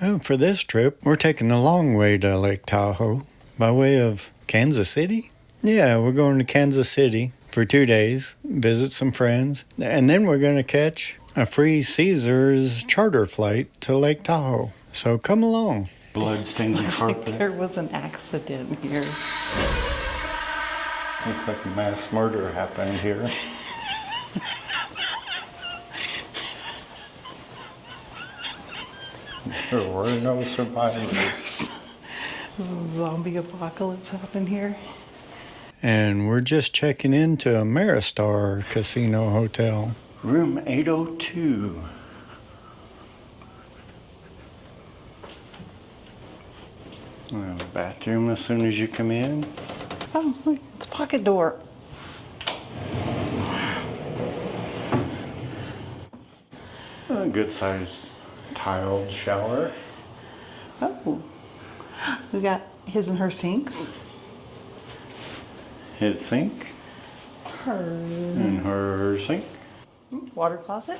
Oh, for this trip, we're taking the long way to Lake Tahoe by way of Kansas City. Yeah, we're going to Kansas City for 2 days, visit some friends, and then we're going to catch a free Caesars charter flight to Lake Tahoe. So come along. Blood-stained carpet. Like there was an accident here. Looks like a mass murder happened here. There were no survivors. Zombie apocalypse happened here. And we're just checking into Ameristar Casino Hotel. Room 802. Bathroom as soon as you come in. Oh, look, it's a pocket door. A good sized tiled shower. Oh, we got his and her sinks. His sink. And her sink. Water closet.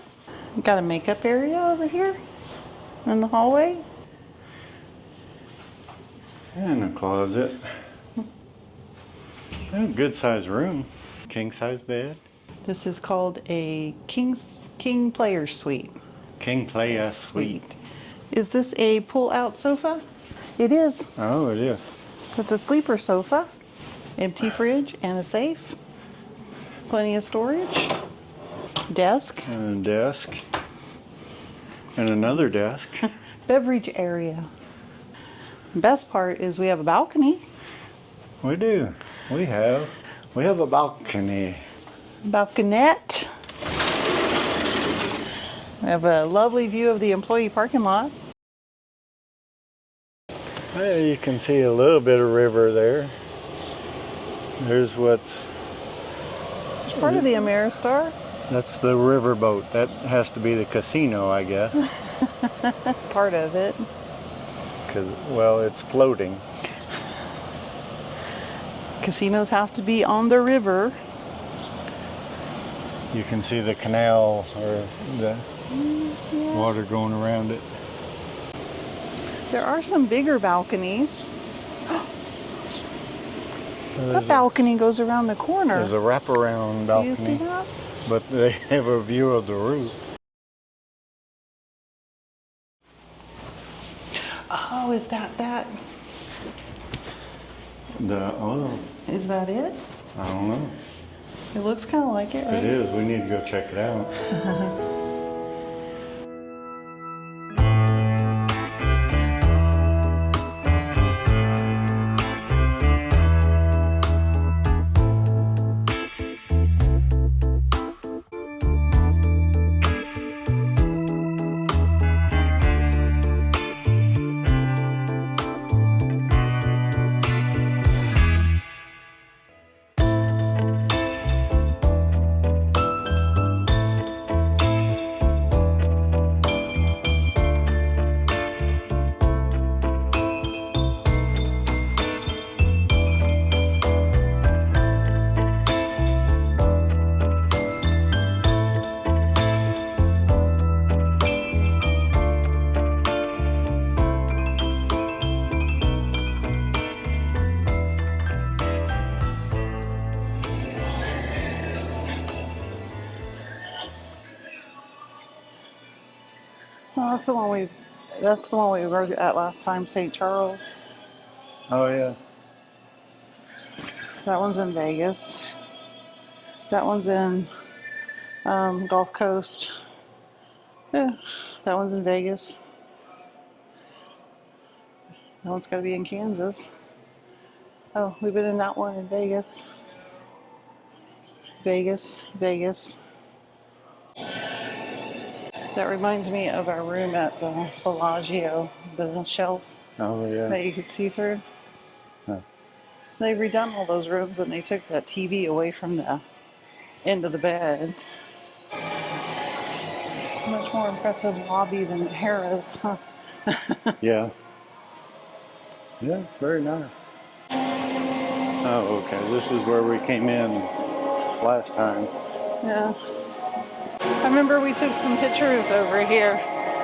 We got a makeup area over here in the hallway. And a closet. A good sized room. King size bed. This is called a king player suite. King player suite. Is this a pull-out sofa? It is. Oh, it is. It's a sleeper sofa. Empty fridge and a safe. Plenty of storage. Desk. And a desk. And another desk. Beverage area. Best part is we have a balcony. We do. We have a balcony. Balconette. We have a lovely view of the employee parking lot. Well, you can see a little bit of river there. There's what's... It's part of the Ameristar. That's the riverboat. That has to be the casino, I guess. Part of it. Well, it's floating. Casinos have to be on the river. You can see the canal or the water going around it. There are some bigger balconies. That balcony goes around the corner. There's a wraparound balcony. Do you see that? But they have a view of the roof. Oh, is that? Is that it? I don't know. It looks kind of like it, right? It is. We need to go check it out. Oh, that's the one we were at last time, St. Charles. Oh, yeah. That one's in Vegas. That one's in Gulf Coast. Yeah, that one's in Vegas. That one's got to be in Kansas. Oh, we've been in that one in Vegas. Vegas. That reminds me of our room at the Bellagio, the shelf that you could see through. Huh. They've redone all those rooms and they took that TV away from the end of the bed. Much more impressive lobby than Harrah's, huh? Yeah. Yeah, very nice. Oh, okay. This is where we came in last time. Yeah. I remember we took some pictures over here.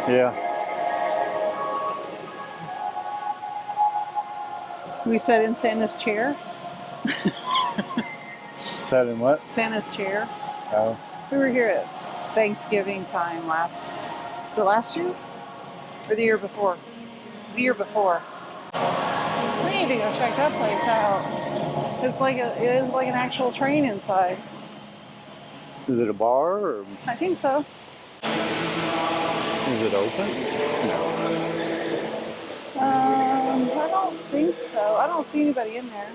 Yeah. We sat in Santa's chair. Sat in what? Santa's chair. Oh. We were here at Thanksgiving time was it last year? Or the year before? It was the year before. We need to go check that place out. It is like an actual train inside. Is it a bar or? I think so. Is it open? No. I don't think so. I don't see anybody in there.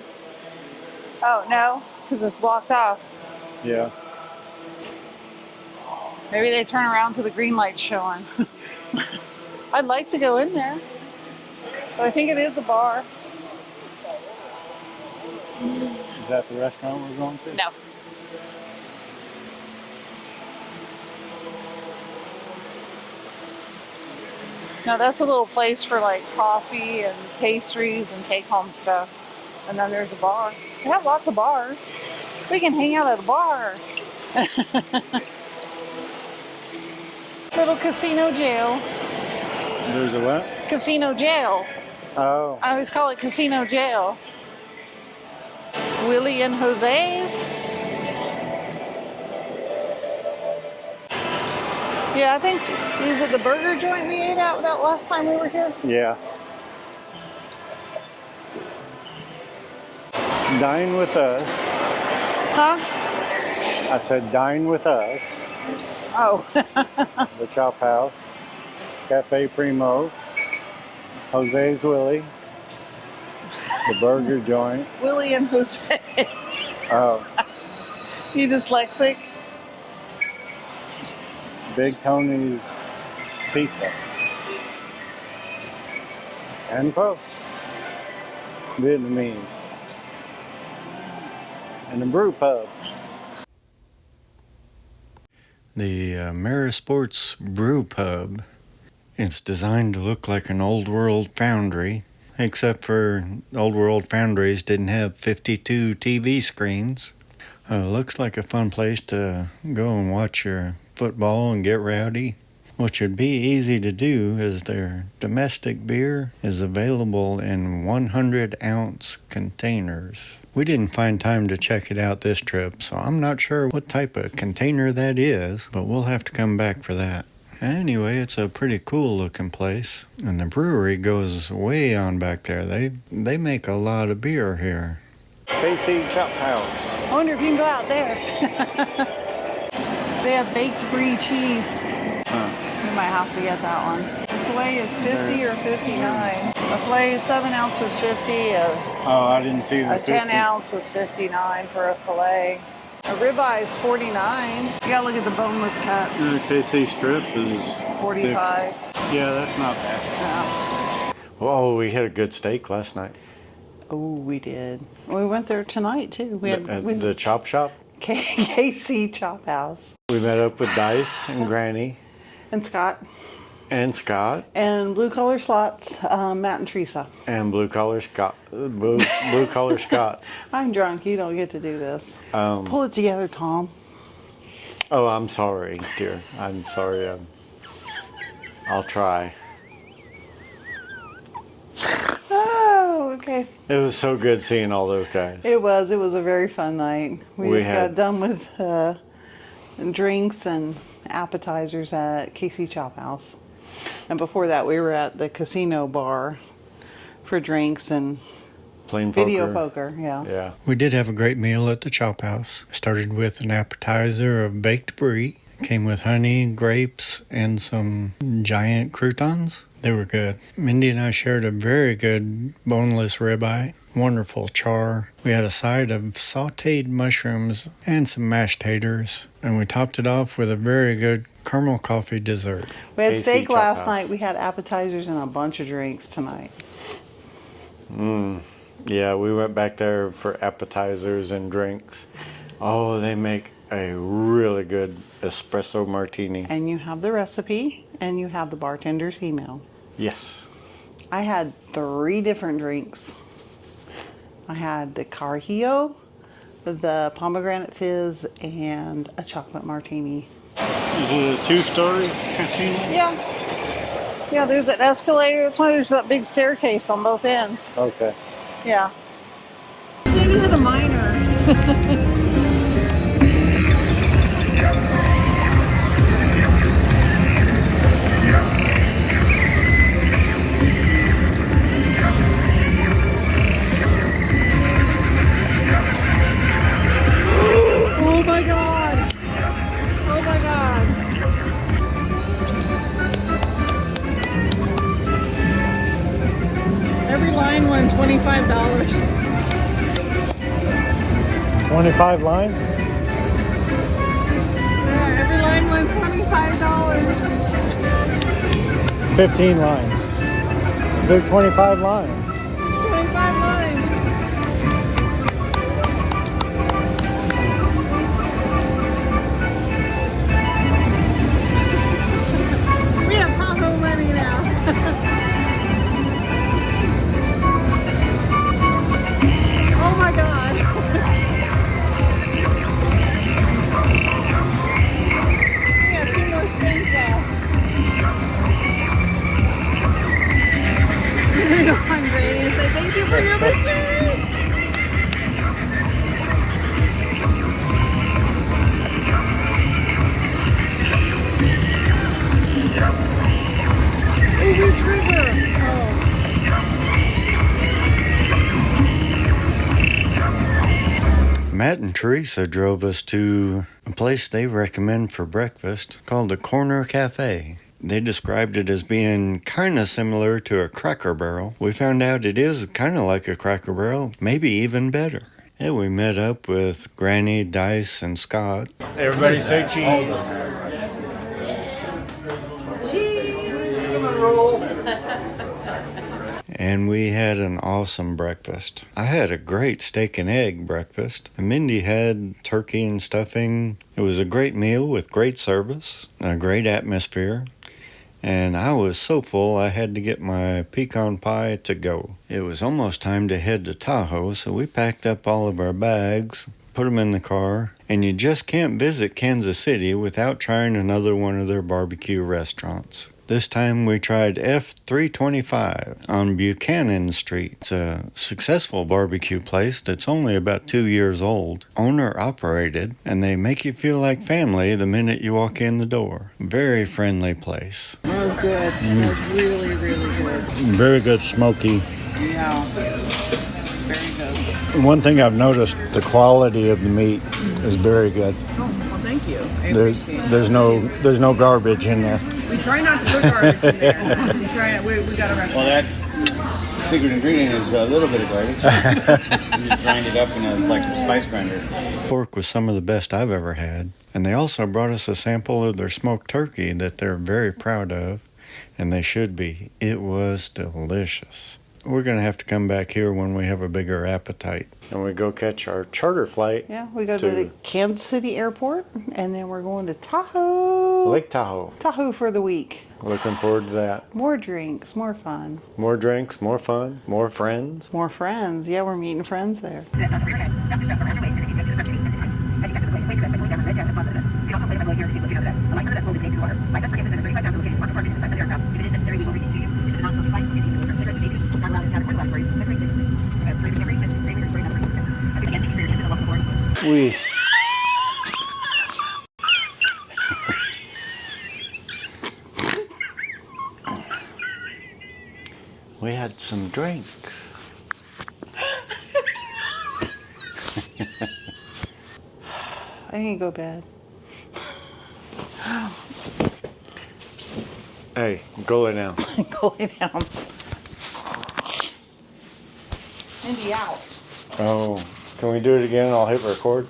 Oh, no, because it's blocked off. Yeah. Maybe they turn around to the green light showing. I'd like to go in there, but I think it is a bar. Is that the restaurant we're going to? No. No, that's a little place for like coffee and pastries and take-home stuff. And then there's a bar. They have lots of bars. We can hang out at a bar. Little casino jail. There's a what? Casino jail. Oh. I always call it casino jail. Willie and Jose's. Yeah, I think, is it the burger joint we ate at that last time we were here? Yeah. Dine with us. Huh? I said dine with us. Oh. The Chop House, Cafe Primo, Jose's Willie, the burger joint. Willie and Jose. Oh. You dyslexic? Big Tony's Pizza. And Poe. Vietnamese. And the brew pub. The Ameristar Brew Pub. It's designed to look like an old world foundry, except for old world foundries didn't have 52 TV screens. Looks like a fun place to go and watch your football and get rowdy. What should be easy to do is their domestic beer is available in 100-ounce containers. We didn't find time to check it out this trip, so I'm not sure what type of container that is, but we'll have to come back for that. Anyway, it's a pretty cool looking place, and the brewery goes way on back there. They make a lot of beer here. KC Chop House. I wonder if you can go out there. They have baked brie cheese. You might have to get that one. The filet is 50 or 59. A filet 7-ounce was 50. Oh, I didn't see the A 10-ounce was 59 for a filet. A ribeye is 49. You gotta look at the boneless cuts. The KC strip is 45. Yeah, that's not bad. No. Oh, we had a good steak last night. Oh, we did. We went there tonight too. We had The chop shop. KC Chop House. We met up with Dice and Granny. And Scott. And Scott. And Blue Collar Slots, Matt and Teresa. And Blue Collar Scott. Blue Collar Scots. I'm drunk. You don't get to do this. Pull it together, Tom. Oh, I'm sorry, dear. I'm sorry. I'll try. Oh, okay. It was so good seeing all those guys. It was a very fun night. We just got done with drinks and appetizers at KC Chop House. And before that, we were at the casino bar for drinks and Playing video poker. Yeah. We did have a great meal at the Chop House. Started with an appetizer of baked brie. Came with honey, grapes, and some giant croutons. They were good. Mindy and I shared a very good boneless ribeye. Wonderful char. We had a side of sauteed mushrooms and some mashed taters. And we topped it off with a very good caramel coffee dessert. We had steak last night. We had appetizers and a bunch of drinks tonight. Yeah, we went back there for appetizers and drinks. Oh, they make a really good espresso martini. And you have the recipe and you have the bartender's email. Yes. I had 3 different drinks. I had the Carajillo, the pomegranate fizz, and a chocolate martini. Is it a 2-story casino? Yeah. Yeah, there's an escalator. That's why there's that big staircase on both ends. Okay. Yeah. This lady had a minor. Oh my god! Oh my god! Every line won $25. 25 lines? Yeah, every line won $25. 15 lines. There's 25 lines. 25 lines. We have Tahoe money now. Oh my god. We have 2 more spins left. I'm gonna go find Grady and say thank you for your machine. Oh, we trigger. Oh. Matt and Teresa drove us to a place they recommend for breakfast called the Corner Cafe. They described it as being kind of similar to a Cracker Barrel. We found out it is kind of like a Cracker Barrel, maybe even better. And we met up with Granny, Dice, and Scott. Everybody say cheese. And we had an awesome breakfast. I had a great steak and egg breakfast. And Mindy had turkey and stuffing. It was a great meal with great service, a great atmosphere. And I was so full I had to get my pecan pie to go. It was almost time to head to Tahoe, so we packed up all of our bags, put them in the car, and you just can't visit Kansas City without trying another one of their barbecue restaurants. This time we tried F325 on Buchanan Street. It's a successful barbecue place that's only about 2 years old, owner operated, and they make you feel like family the minute you walk in the door. Very friendly place. That was good. That was really, really good. Very good smoky. Yeah. Very good. One thing I've noticed, the quality of the meat is very good. Oh, well, thank you. I appreciate it. There's no garbage in there. We try not to put garbage in there. We got a restaurant. Well, that's secret ingredient is a little bit of garbage. You grind it up in a spice grinder. Pork was some of the best I've ever had. And they also brought us a sample of their smoked turkey that they're very proud of, and they should be. It was delicious. We're going to have to come back here when we have a bigger appetite. And we go catch our charter flight. Yeah, we go to the Kansas City airport, and then we're going to Tahoe. Lake Tahoe. Tahoe for the week. Looking forward to that. More drinks, more fun. More drinks, more fun, more friends. More friends. Yeah, we're meeting friends there. We had some drinks. I need to go to bed. Hey, go lay down. Go lay down. Mindy out. Oh, can we do it again? I'll hit record.